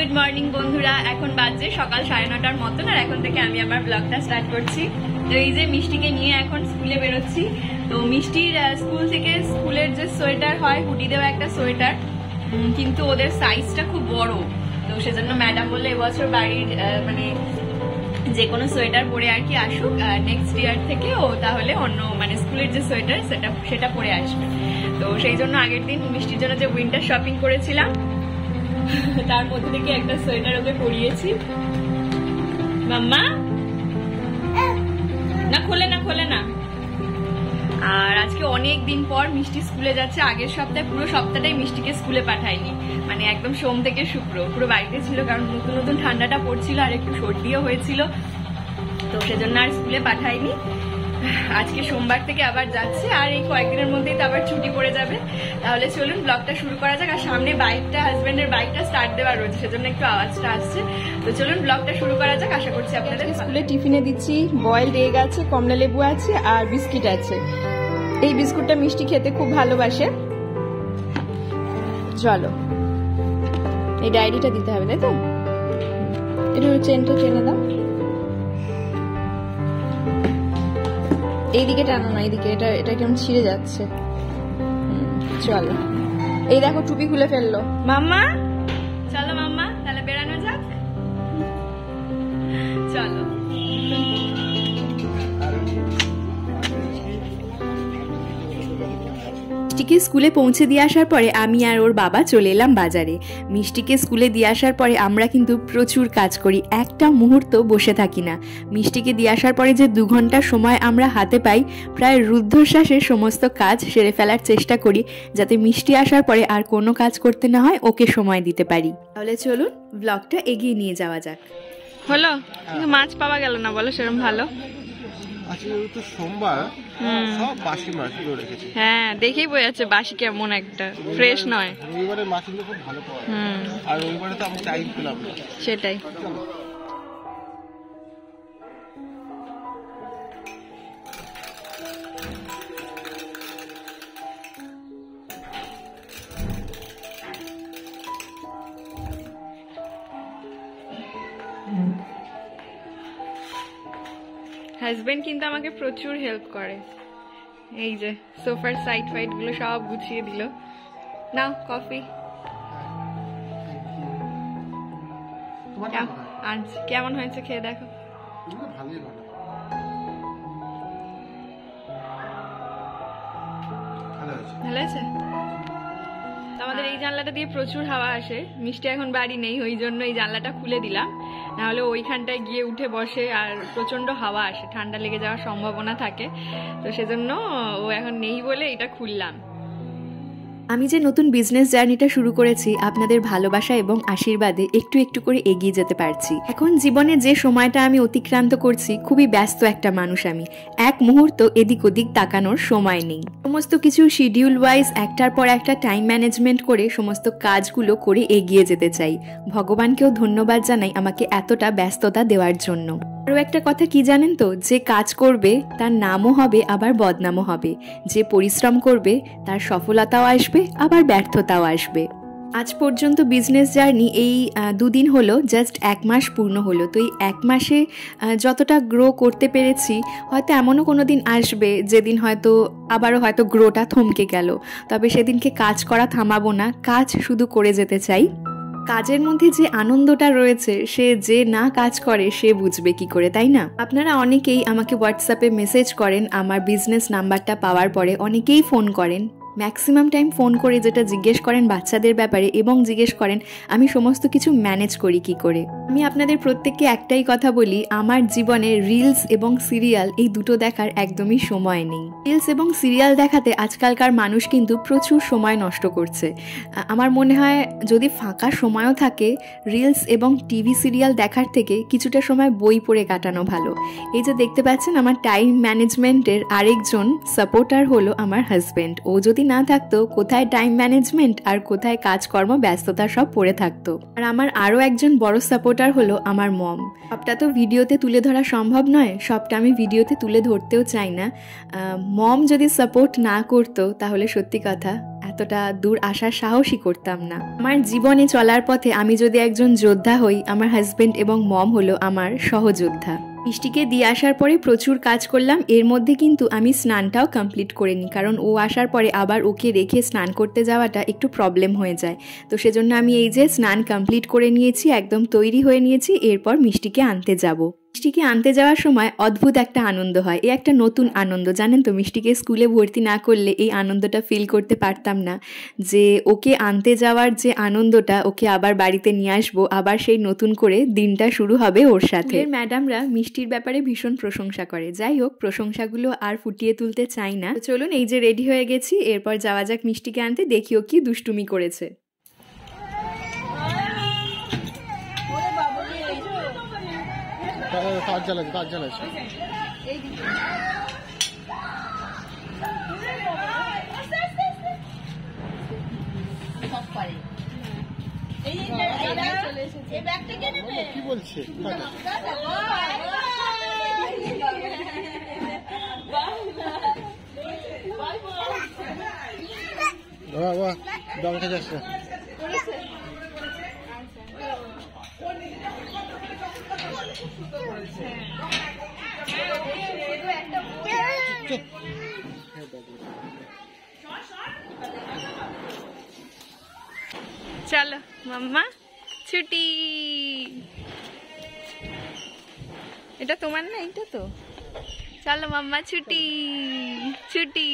Good morning বন্ধুরা, এখন বাজে সকাল 9:30টার মতন। আর এখন থেকে আমি আমার ব্লগটা স্টার্ট করছি। তো এই যে মিষ্টিকে নিয়ে এখন স্কুলে বেরোচ্ছি। তো মিষ্টির স্কুল থেকে স্কুলের যে সোয়েটার হয়, হুডি দেওয়া একটা সোয়েটার, কিন্তু ওদের সাইজটা খুব বড়। তো সেজন্য ম্যাডাম বললে এবছর বাড়ির মানে যে কোনো সোয়েটার পরে আর কি আসুক, নেক্সট ইয়ার থেকে ও তাহলে অন্য মানে স্কুলের যে সোয়েটার সেটা পরে আসবে। তো সেই জন্য আগের দিন মিষ্টির জন্য যে উইন্টার শপিং করেছিলাম তার মধ্যে থেকে একটা সোয়েটার ওকে পরিয়েছি। মাম্মা না, খোলে না খোলে না। আর আজকে অনেক দিন পর মিষ্টি স্কুলে যাচ্ছে। আগের সপ্তাহে পুরো সপ্তাহটাই মিষ্টিকে স্কুলে পাঠাইনি, মানে একদম সোম থেকে শুক্র পুরো বাড়িতে ছিল, কারণ নতুন নতুন ঠান্ডাটা পড়ছিল আর একটু সর্দিও হয়েছিল। তো সেজন্য আর স্কুলে পাঠাইনি। আজকে সোমবার থেকে আবার যাচ্ছে, আর এই কয়েকদিনের মধ্যেই তো আবার ছুটি পড়ে যাবে। তাহলে চলুন ব্লগটা শুরু করা যাক। আর সামনে বাইকটা, হাজবেন্ডের বাইকটা স্টার্ট দেওয়া রয়েছে, সেজন্য একটু আওয়াজটা আসছে। তো চলুন ব্লগটা শুরু করা যাক। আশা করছি আপনাদের স্কুলে টিফিনে দিচ্ছি বয়েলড এগ আছে, কমলা লেবু আছে আর বিস্কিট আছে। এই বিস্কুটটা মিষ্টি খেতে খুব ভালোবাসে। চলো, এই ডায়েরিটা দিতে হবে, তাই তো? এটা চেনটা টেনে দাও, এইদিকে টানো না, এইদিকে। এটা কেমন ছিঁড়ে যাচ্ছে। চলো, এই দেখো টুপি খুলে ফেললো মাম্মা। চলো মাম্মা, তাহলে বেড়ানো যাক। চলো। মিষ্টিকে স্কুলে পৌঁছে দিয়ে আসার পরে আমি আর ওর বাবা চলে এলাম বাজারে। মিষ্টিকে স্কুলে দিয়ে আসার পরে আমরা কিন্তু প্রচুর কাজ করি, একটা মুহূর্ত বসে থাকি না। মিষ্টিকে দিয়ে আসার পরে যে 2 ঘন্টা সময় আমরা হাতে পাই, প্রায় রুদ্ধশ্বাসে সমস্ত কাজ সেরে ফেলার চেষ্টা করি, যাতে মিষ্টি আসার পরে আর কোনো কাজ করতে না হয়, ওকে সময় দিতে পারি। তাহলে চলুন ব্লগটা এগিয়ে নিয়ে যাওয়া যাক। হলো, কিন্তু মাছ পাওয়া গেল না, বলো সেরকম ভালো। হ্যাঁ, দেখেই বোঝা যাচ্ছে বাসি কেমন, একটা ফ্রেশ নয়। সেটাই। হাজবেন্ড কিন্তু আমাকে প্রচুর হেল্প করে। এই যে সোফার সাইড ফাইড গুলো সব গুছিয়ে দিল। নাও কফি। আনছি, কেমন হয়েছে খেয়ে দেখো। ভালো আছে। আমাদের এই জানলাটা দিয়ে প্রচুর হাওয়া আসে। মিষ্টি এখন বাড়ি নেই, ওই জন্য এই জানলাটা খুলে দিলাম, নাহলে ওইখানটায় গিয়ে উঠে বসে আর প্রচন্ড হাওয়া আসে, ঠান্ডা লেগে যাওয়ার সম্ভাবনা থাকে। তো সেজন্য ও এখন নেই বলে এটা খুললাম। আমি যে নতুন বিজনেস জার্নিটা শুরু করেছি, আপনাদের ভালোবাসা এবং আশীর্বাদে একটু একটু করে এগিয়ে যেতে পারছি। এখন জীবনে যে সময়টা আমি অতিক্রান্ত করছি, খুবই ব্যস্ত একটা মানুষ আমি। এক মুহূর্ত এদিক ওদিক তাকানোর সময় নেই। সমস্ত কিছু শিডিউল ওয়াইজ একটার পর একটা টাইম ম্যানেজমেন্ট করে সমস্ত কাজগুলো করে এগিয়ে যেতে চাই। ভগবানকেও ধন্যবাদ জানাই আমাকে এতটা ব্যস্ততা দেওয়ার জন্য। আরও একটা কথা কি জানেন তো, যে কাজ করবে তার নামও হবে আবার বদনামও হবে। যে পরিশ্রম করবে তার সফলতাও আসবে আবার ব্যর্থতাও আসবে। আজ পর্যন্ত বিজনেস জার্নি এই 2 দিন হলো, জাস্ট 1 মাস পূর্ণ হলো। তো এই 1 মাসে যতটা গ্রো করতে পেরেছি, হয়তো এমনও কোনো দিন আসবে যেদিন আবারও হয়তো গ্রোটা থমকে গেল। তবে সেদিনকে কাজ করা থামাবো না, কাজ শুধু করে যেতে চাই। কাজের মধ্যে যে আনন্দটা রয়েছে, সে যে না কাজ করে সে বুঝবে কি করে, তাই না? আপনারা অনেকেই আমাকে হোয়াটসঅ্যাপে মেসেজ করেন, আমার বিজনেস নাম্বারটা পাওয়ার পরে অনেকেই ফোন করেন। ম্যাক্সিমাম টাইম ফোন করে যেটা জিজ্ঞেস করেন বাচ্চাদের ব্যাপারে, এবং জিজ্ঞেস করেন আমি সমস্ত কিছু ম্যানেজ করি কি করে। আমি আপনাদের প্রত্যেককে একটাই কথা বলি, আমার জীবনে রিলস এবং সিরিয়াল এই দুটো দেখার একদমই সময় নেই। রিলস এবং সিরিয়াল দেখাতে আজকালকার মানুষ কিন্তু প্রচুর সময় নষ্ট করছে। আমার মনে হয় যদি ফাঁকা সময়ও থাকে, রিলস এবং টিভি সিরিয়াল দেখার থেকে কিছুটা সময় বই পড়ে কাটানো ভালো। এই যে দেখতে পাচ্ছেন, আমার টাইম ম্যানেজমেন্টের আরেকজন সাপোর্টার হলো আমার হাজব্যান্ড। ও যদি যদি না থাকতো কোথায় টাইম ম্যানেজমেন্ট আর কোথায় কাজকর্ম ব্যস্ততা সব পড়ে থাকতো। আর আমার আরও একজন বড় সাপোর্টার হলো আমার মম। সবটা তো ভিডিওতে তুলে ধরা সম্ভব নয়, সবটা আমি ভিডিওতে তুলে ধরতেও চাই না। মম যদি সাপোর্ট না করতো তাহলে সত্যি কথা এতটা দূর আসার সাহসই করতাম না। আমার জীবনে চলার পথে আমি যদি একজন যোদ্ধা হই, আমার হাজবেন্ড এবং মম হলো আমার সহযোদ্ধা। মিষ্টিকে দিয়ে আসার পরে প্রচুর কাজ করলাম, এর মধ্যে কিন্তু আমি স্নানটাও কমপ্লিট করে নিই, কারণ ও আসার পরে আবার ওকে রেখে স্নান করতে যাওয়াটা একটু প্রবলেম হয়ে যায়। তো সেজন্য আমি এই যে স্নান কমপ্লিট করে নিয়েছি, একদম তৈরি হয়ে নিয়েছি, এরপর মিষ্টিকে আনতে যাব। মিষ্টিকে আনতে যাওয়ার সময় অদ্ভুত একটা আনন্দ হয়, এই একটা নতুন আনন্দ, জানেন তো। মিষ্টিকে স্কুলে ভর্তি না করলে এই আনন্দটা ফিল করতে পারতাম না, যে ওকে আনতে যাওয়ার যে আনন্দটা, ওকে আবার বাড়িতে নিয়ে আসবো, আবার সেই নতুন করে দিনটা শুরু হবে ওর সাথে। ম্যাডামরা মিষ্টির ব্যাপারে ভীষণ প্রশংসা করে, যাই হোক প্রশংসাগুলো আর ফুটিয়ে তুলতে চাই না। চলুন, এই যে রেডি হয়ে গেছি, এরপর যাওয়া যাক মিষ্টিকে আনতে, দেখিও কি দুষ্টুমি করেছে। কাজ চালাচ্ছে কি বলছে? বাহ দম খেয়ে যাচ্ছে। চলো মাম্মা ছুটি। এটা তোমার না, এটা তো। চলো মাম্মা ছুটি ছুটি,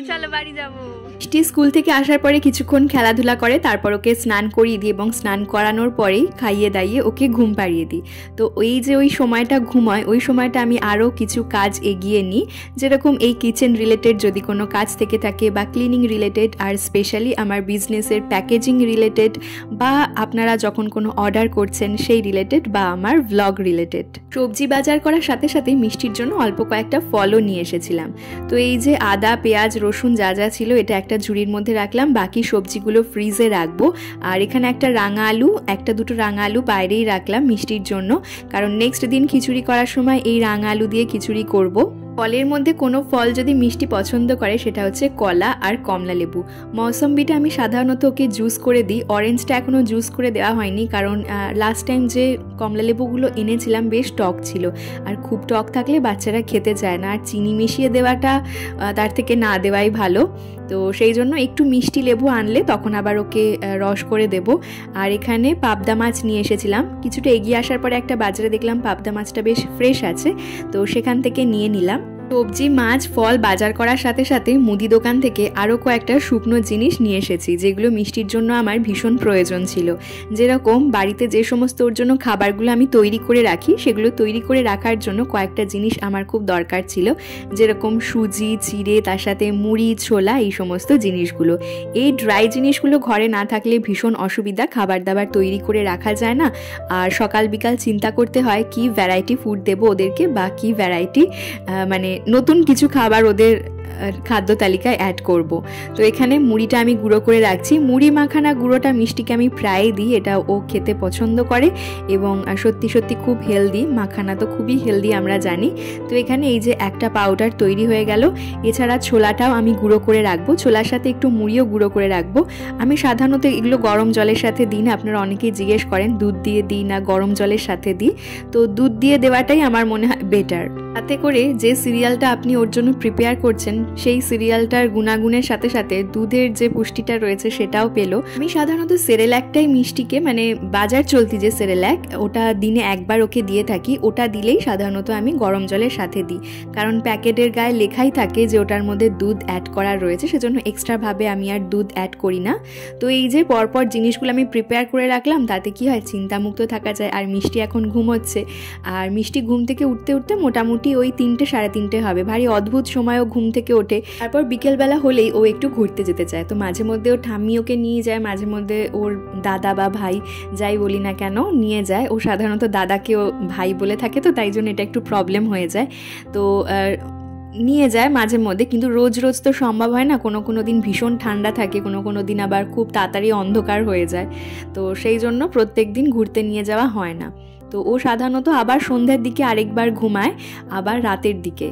চলো বাড়ি যাবো। মিষ্টি স্কুল থেকে আসার পরে কিছুক্ষণ খেলাধুলা করে, তারপর ওকে স্নান করিয়ে দিই এবং স্নান করানোর পরেই খাইয়ে দাইয়ে ওকে ঘুম পাড়িয়ে দিই। তো ওই যে ওই সময়টা ঘুমায়, ওই সময়টা আমি আরও কিছু কাজ এগিয়ে নিই, যেরকম এই কিচেন রিলেটেড যদি কোনো কাজ থেকে থাকে, বা ক্লিনিং রিলেটেড, আর স্পেশালি আমার বিজনেসের প্যাকেজিং রিলেটেড, বা আপনারা যখন কোনো অর্ডার করছেন সেই রিলেটেড, বা আমার ভ্লগ রিলেটেড। সবজি বাজার করার সাথে সাথে মিষ্টির জন্য অল্প কয়েকটা ফলও নিয়ে এসেছিলাম। তো এই যে আদা, পেঁয়াজ, রসুন যা যা ছিল এটা একটা ঝুড়ির মধ্যে রাখলাম, বাকি সবজিগুলো ফ্রিজে রাখবো। আর এখানে একটা রাঙা আলু, একটা দুটো রাঙা আলু বাইরেই রাখলাম মিষ্টির জন্য, কারণ নেক্সট দিন খিচুড়ি করার সময় এই রাঙা আলু দিয়ে খিচুড়ি করব। ফলের মধ্যে কোনো ফল যদি মিষ্টি পছন্দ করে সেটা হচ্ছে কলা আর কমলা লেবু। মৌসম্বিটা আমি সাধারণত ওকে জুস করে দিই, অরেঞ্জটা এখনও জুস করে দেওয়া হয়নি, কারণ লাস্ট টাইম যে কমলা লেবুগুলো এনেছিলাম বেশ টক ছিল, আর খুব টক থাকলে বাচ্চারা খেতে চায় না, আর চিনি মিশিয়ে দেওয়াটা তার থেকে না দেওয়াই ভালো। তো সেই জন্য একটু মিষ্টি লেবু আনলে তখন আবার ওকে রস করে দেব। আর এখানে পাবদা মাছ নিয়ে এসেছিলাম, কিছুটা এগিয়ে আসার পরে একটা বাজারে দেখলাম পাবদা মাছটা বেশ ফ্রেশ আছে, তো সেখান থেকে নিয়ে নিলাম। সবজি, মাছ, ফল বাজার করার সাথে সাথে মুদি দোকান থেকে আরও কয়েকটা শুকনো জিনিস নিয়ে এসেছি, যেগুলো মিষ্টির জন্য আমার ভীষণ প্রয়োজন ছিল। যেরকম বাড়িতে যে সমস্ত ওর জন্য খাবারগুলো আমি তৈরি করে রাখি, সেগুলো তৈরি করে রাখার জন্য কয়েকটা জিনিস আমার খুব দরকার ছিল, যেরকম সুজি, চিড়ে, তার সাথে মুড়ি, ছোলা, এই সমস্ত জিনিসগুলো। এই ড্রাই জিনিসগুলো ঘরে না থাকলে ভীষণ অসুবিধা, খাবার দাবার তৈরি করে রাখা যায় না, আর সকাল বিকাল চিন্তা করতে হয় কি ভ্যারাইটি ফুড দেবো ওদেরকে, বা কি ভ্যারাইটি মানে নতুন কিছু খাবার ওদের খাদ্য তালিকায় অ্যাড করব। তো এখানে মুড়িটা আমি গুঁড়ো করে রাখছি। মুড়ি মাখানা গুঁড়োটা মিষ্টিকে আমি প্রায় দিই, এটা ও খেতে পছন্দ করে এবং সত্যি সত্যি খুব হেলদি। মাখানা তো খুবই হেলদি আমরা জানি। তো এখানে এই যে একটা পাউডার তৈরি হয়ে গেল। এছাড়া ছোলাটাও আমি গুঁড়ো করে রাখবো, ছোলার সাথে একটু মুড়িও গুঁড়ো করে রাখবো। আমি সাধারণত এগুলো গরম জলের সাথে দিই না, আপনারা অনেকেই জিজ্ঞেস করেন দুধ দিয়ে দিই না গরম জলের সাথে দিই, তো দুধ দিয়ে দেওয়াটাই আমার মনে হয় বেটার। তাতে করে যে সিরিয়ালটা আপনি ওর জন্য প্রিপেয়ার করছেন সেই সিরিয়ালটার গুণাগুণের সাথে সাথে দুধের যে পুষ্টিটা রয়েছে সেটাও পেলো। আমি সাধারণত সেরেল্যাকটাই মিষ্টিকে, মানে বাজার চলতি যে সেরেল্যাক, ওটা দিনে একবার ওকে দিয়ে থাকি। ওটা দিলেই সাধারণত আমি গরম জলের সাথে দিই, কারণ প্যাকেটের গায়ে লেখাই থাকে যে ওটার মধ্যে দুধ অ্যাড করা রয়েছে, সেজন্য এক্সট্রাভাবে আমি আর দুধ অ্যাড করি না। তো এই যে পরপর জিনিসগুলো আমি প্রিপেয়ার করে রাখলাম, তাতে কি হয় চিন্তামুক্ত থাকা যায়। আর মিষ্টি এখন ঘুমোচ্ছে, আর মিষ্টি ঘুম থেকে উঠতে উঠতে মোটামুটি ওই 3টে সাড়ে 3টে হবে। ভারী অদ্ভুত সময়ও ঘুম থেকে ওঠে। তারপর বিকেলবেলা হলেই ও একটু ঘুরতে যেতে চায়, তো মাঝে মধ্যে ও ঠাম্মি ওকে নিয়ে যায়, মাঝে মধ্যে ওর দাদা বা ভাই যাই বলি না কেন নিয়ে যায়। ও সাধারণত দাদাকেও ভাই বলে থাকে, তো তাই জন্য এটা একটু প্রবলেম হয়ে যায়। তো নিয়ে যায় মাঝে মধ্যে, কিন্তু রোজ রোজ তো সম্ভব হয় না। কোনো কোনো দিন ভীষণ ঠান্ডা থাকে, কোনো কোনো দিন আবার খুব তাড়াতাড়ি অন্ধকার হয়ে যায়, তো সেই জন্য প্রত্যেক দিন ঘুরতে নিয়ে যাওয়া হয় না। তো ও সাধারণত আবার সন্ধ্যার দিকে আরেকবার ঘুমায়, আবার রাতের দিকে।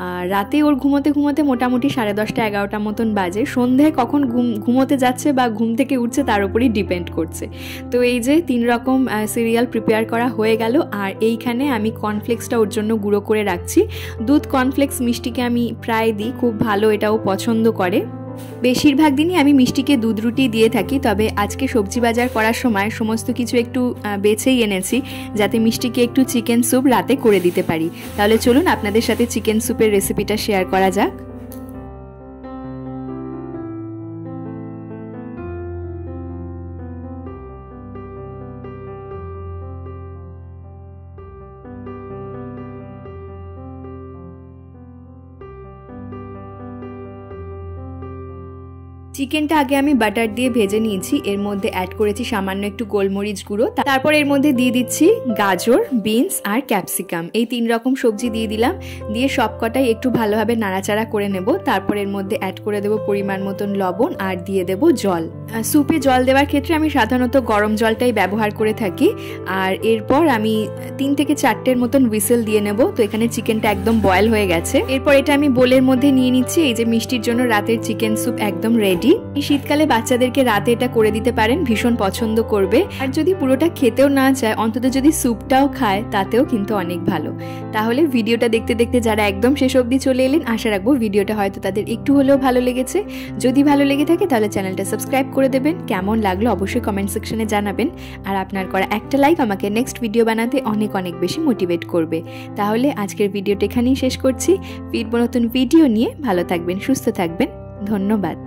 আর রাতে ওর ঘুমোতে ঘুমোতে মোটামুটি 10:30 11টা মতন বাজে। সন্ধ্যায় কখন ঘুমোতে যাচ্ছে বা ঘুম থেকে উঠছে তার উপরই ডিপেন্ড করছে। তো এই যে 3 রকম সিরিয়াল প্রিপেয়ার করা হয়ে গেল। আর এইখানে আমি কর্নফ্লেক্সটা ওর জন্য গুঁড়ো করে রাখছি। দুধ কর্নফ্লেক্স মিষ্টিকে আমি প্রায় দিই, খুব ভালো, এটাও পছন্দ করে। বেশিরভাগ দিনই আমি মিষ্টিকে দুধ রুটি দিয়ে থাকি, তবে আজকে সবজি বাজার করার সময় সমস্ত কিছু একটু বেছেই এনেছি, যাতে মিষ্টিকে একটু চিকেন স্যুপ রাতে করে দিতে পারি। তাহলে চলুন আপনাদের সাথে চিকেন স্যুপের রেসিপিটা শেয়ার করা যাক। চিকেনটা আগে আমি বাটার দিয়ে ভেজে নিয়েছি, এর মধ্যে অ্যাড করেছি সামান্য একটু গোলমরিচ গুঁড়ো, তারপর এর মধ্যে দিয়ে দিচ্ছি গাজর, বিনস আর ক্যাপসিকাম, এই 3 রকম সবজি দিয়ে দিলাম। দিয়ে সবকটাই একটু ভালোভাবে নাড়াচাড়া করে নেব। তারপর এর মধ্যে অ্যাড করে দেবো পরিমাণ মতন লবণ আর দিয়ে দেবো জল। স্যুপে জল দেওয়ার ক্ষেত্রে আমি সাধারণত গরম জলটাই ব্যবহার করে থাকি। আর এরপর আমি 3 থেকে 4টের মতন হুইসেল দিয়ে নেব। তো এখানে চিকেনটা একদম বয়েল হয়ে গেছে। এরপর এটা আমি বোলের মধ্যে নিয়ে নিচ্ছি। এই যে মিষ্টির জন্য রাতের চিকেন স্যুপ একদম রেডি। এই শীতকালে বাচ্চাদেরকে রাতে এটা করে দিতে পারেন, ভীষণ পছন্দ করবে। আর যদি পুরোটা খেতেও না চায়, অন্তত যদি স্যুপটাও খায় তাতেও কিন্তু অনেক ভালো। তাহলে ভিডিওটা দেখতে দেখতে যারা একদম শেষ অবধি চলে এলেন, আশা রাখবো ভিডিওটা হয়তো তাদের একটু হলেও ভালো লেগেছে। যদি ভালো লেগে থাকে তাহলে চ্যানেলটা সাবস্ক্রাইব করে দেবেন। কেমন লাগলো অবশ্যই কমেন্ট সেকশনে জানাবেন। আর আপনার করা একটা লাইক আমাকে নেক্সট ভিডিও বানাতে অনেক অনেক বেশি মোটিভেট করবে। তাহলে আজকের ভিডিওটা এখানেই শেষ করছি। ফিরবো নতুন ভিডিও নিয়ে। ভালো থাকবেন, সুস্থ থাকবেন। ধন্যবাদ।